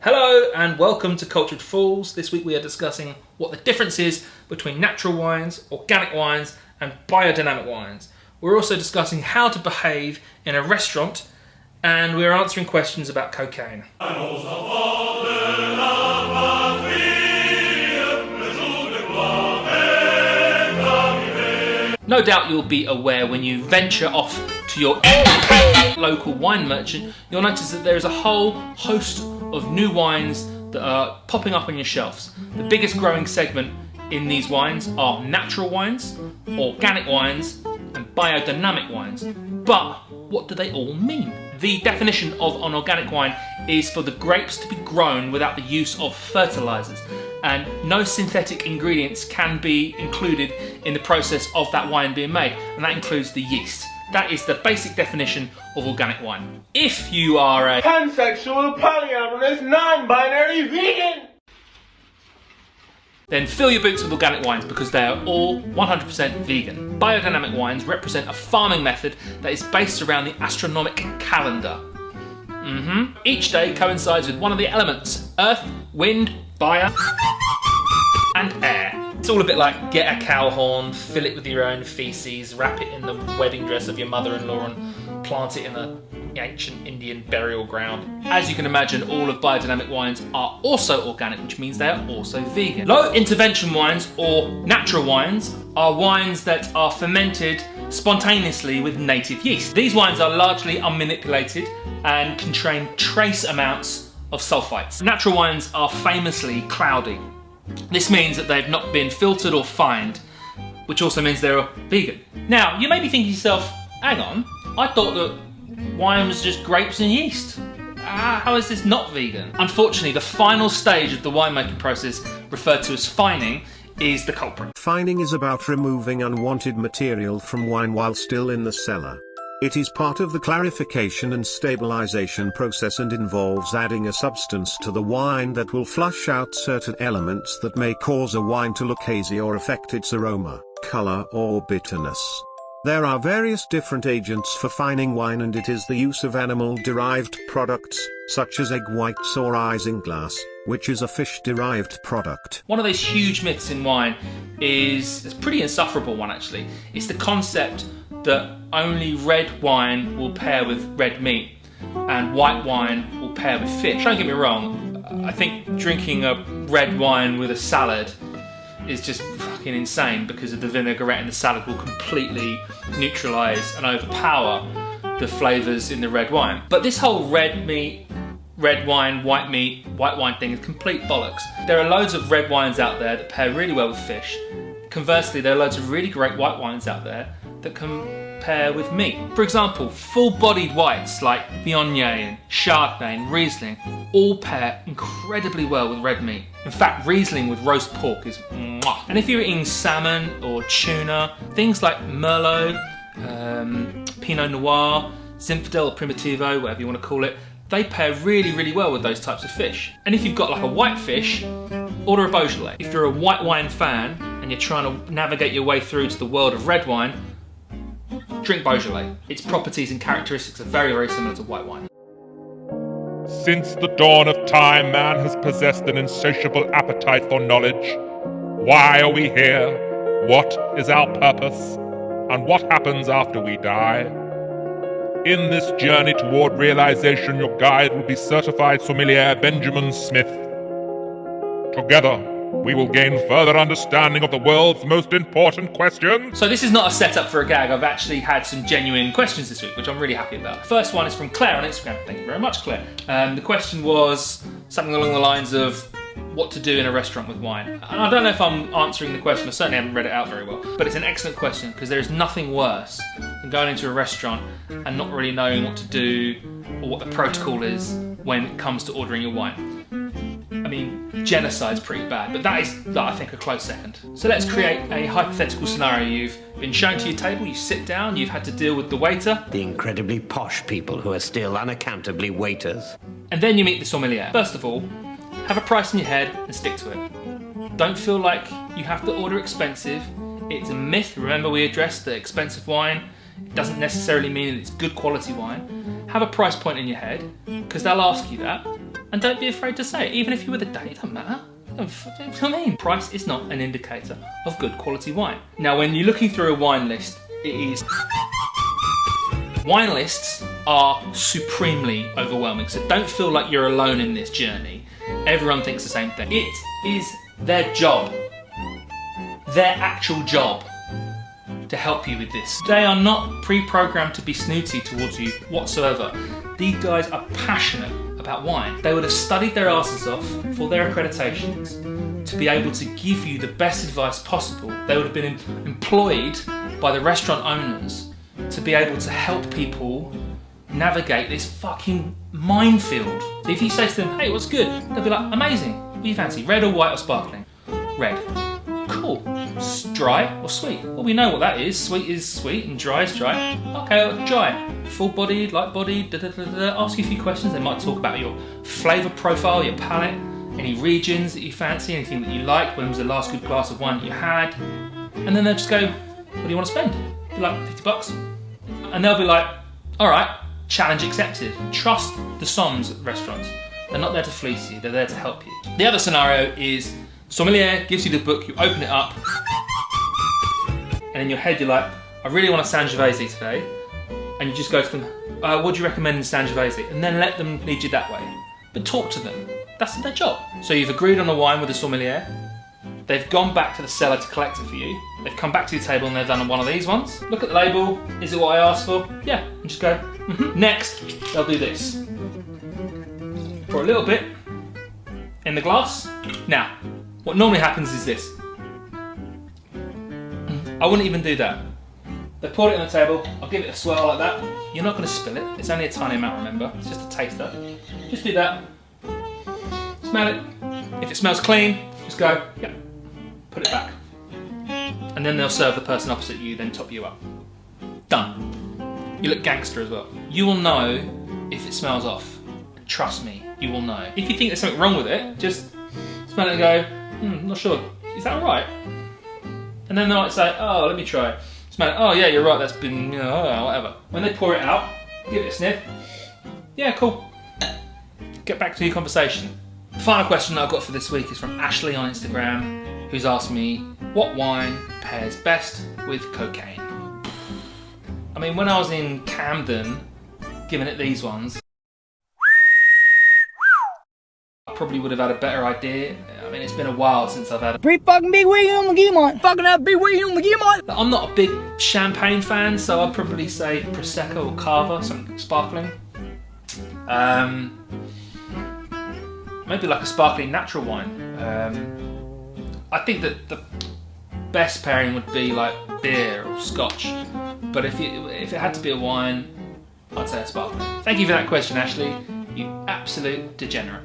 Hello and welcome to Cultured Fools. This week we are discussing what the difference is between natural wines, organic wines and biodynamic wines. We're also discussing how to behave in a restaurant and we're answering questions about cocaine. No doubt you'll be aware when you venture off to your local wine merchant, you'll notice that there is a whole host of new wines that are popping up on your shelves. The biggest growing segment in these wines are natural wines, organic wines, and biodynamic wines. But what do they all mean? The definition of an organic wine is for the grapes to be grown without the use of fertilizers, and no synthetic ingredients can be included in the process of that wine being made, and that includes the yeast. That is the basic definition of organic wine. If you are a pansexual, polyamorous, non-binary vegan, then fill your boots with organic wines because they are all 100% vegan. Biodynamic wines represent a farming method that is based around the astronomic calendar. Each day coincides with one of the elements: earth, wind, fire, and air. It's all a bit like get a cow horn, fill it with your own feces, wrap it in the wedding dress of your mother-in-law and plant it in the ancient Indian burial ground. As you can imagine, all of biodynamic wines are also organic, which means they are also vegan. Low intervention wines, or natural wines, are wines that are fermented spontaneously with native yeast. These wines are largely unmanipulated and contain trace amounts of sulfites. Natural wines are famously cloudy. This means that they've not been filtered or fined, which also means they're vegan. Now, you may be thinking to yourself, hang on, I thought that wine was just grapes and yeast. How is this not vegan? Unfortunately, the final stage of the winemaking process, referred to as fining, is the culprit. Fining is about removing unwanted material from wine while still in the cellar. It is part of the clarification and stabilization process and involves adding a substance to the wine that will flush out certain elements that may cause a wine to look hazy or affect its aroma, color or bitterness. There are various different agents for fining wine, and it is the use of animal-derived products, such as egg whites or isinglass, which is a fish-derived product. One of those huge myths in wine is a pretty insufferable one actually. It's the concept that only red wine will pair with red meat and white wine will pair with fish. Don't get me wrong, I think drinking a red wine with a salad is just fucking insane because of the vinaigrette in the salad will completely neutralise and overpower the flavours in the red wine. But this whole red meat, red wine, white meat, white wine thing is complete bollocks. There are loads of red wines out there that pair really well with fish. Conversely, there are loads of really great white wines out there that can pair with meat. For example, full-bodied whites like Viognier and Chardonnay and Riesling all pair incredibly well with red meat. In fact, Riesling with roast pork is mwah. And if you're eating salmon or tuna, things like Merlot, Pinot Noir, Zinfandel or Primitivo, whatever you want to call it, they pair really, really well with those types of fish. And if you've got like a white fish, order a Beaujolais. If you're a white wine fan and you're trying to navigate your way through to the world of red wine, drink Beaujolais. Its properties and characteristics are very, very similar to white wine. Since the dawn of time, man has possessed an insatiable appetite for knowledge. Why are we here? What is our purpose? And what happens after we die? In this journey toward realization, your guide will be certified sommelier Benjamin Smith. Together, we will gain further understanding of the world's most important questions. So this is not a setup for a gag. I've actually had some genuine questions this week, which I'm really happy about. The first one is from Claire on Instagram. Thank you very much, Claire. The question was something along the lines of what to do in a restaurant with wine. And I don't know if I'm answering the question. I certainly haven't read it out very well. But it's an excellent question because there is nothing worse than going into a restaurant and not really knowing what to do or what the protocol is when it comes to ordering your wine. I mean, genocide's pretty bad, but that is, I think, a close second. So let's create a hypothetical scenario. You've been shown to your table, you sit down, you've had to deal with the waiter. The incredibly posh people who are still unaccountably waiters. And then you meet the sommelier. First of all, have a price in your head and stick to it. Don't feel like you have to order expensive. It's a myth. Remember, we addressed that expensive wine doesn't necessarily mean that it's good quality wine. Have a price point in your head, because they'll ask you that. And don't be afraid to say it, even if you were the date, it doesn't matter. You know what I mean? Price is not an indicator of good quality wine. Now, when you're looking through a wine list, wine lists are supremely overwhelming, so don't feel like you're alone in this journey. Everyone thinks the same thing. It is their job, their actual job, to help you with this. They are not pre-programmed to be snooty towards you whatsoever. These guys are passionate about wine. They would have studied their asses off for their accreditations to be able to give you the best advice possible. They would have been employed by the restaurant owners to be able to help people navigate this fucking minefield. If you say to them, hey, what's good? They'll be like, amazing. What do you fancy? Red or white or sparkling? Red. Cool. Dry or sweet? Well, we know what that is. Sweet is sweet and dry is dry. Okay, well, dry. Full-bodied, light-bodied, Ask you a few questions. They might talk about your flavour profile, your palate, any regions that you fancy, anything that you like, when was the last good glass of wine that you had. And then they'll just go, what do you want to spend? Be like, $50. And they'll be like, all right, challenge accepted. Trust the somms at restaurants. They're not there to fleece you, they're there to help you. The other scenario is sommelier gives you the book, you open it up, and in your head you're like, I really want a Sangiovese today. And you just go to them, what do you recommend in Sangiovese? And then let them lead you that way. But talk to them. That's their job. So you've agreed on a wine with the sommelier. They've gone back to the cellar to collect it for you. They've come back to your table and they've done one of these ones. Look at the label. Is it what I asked for? Yeah. And just go, Next, they'll do this. Pour a little bit in the glass. Now, what normally happens is this. I wouldn't even do that. They poured it on the table. I'll give it a swirl like that. You're not going to spill it. It's only a tiny amount, remember. It's just a taster. Just do that. Smell it. If it smells clean, just go, yeah, put it back. And then they'll serve the person opposite you, then top you up. Done. You look gangster as well. You will know if it smells off. Trust me, you will know. If you think there's something wrong with it, just smell it and go, not sure. Is that alright? And then they might say, oh, let me try. Smell it, oh yeah, you're right, that's been, whatever. When they pour it out, give it a sniff. Yeah, cool. Get back to your conversation. The final question that I've got for this week is from Ashley on Instagram, who's asked me, what wine pairs best with cocaine? I mean, when I was in Camden, giving it these ones, I probably would have had a better idea. I mean, it's been a while since I've had Pretty fucking big William McGee, fucking that big William McGee. I'm not a big champagne fan, so I'd probably say Prosecco or Cava, something sparkling. Maybe like a sparkling natural wine. I think that the best pairing would be like beer or scotch. But if it had to be a wine, I'd say a sparkling. Thank you for that question, Ashley. You absolute degenerate.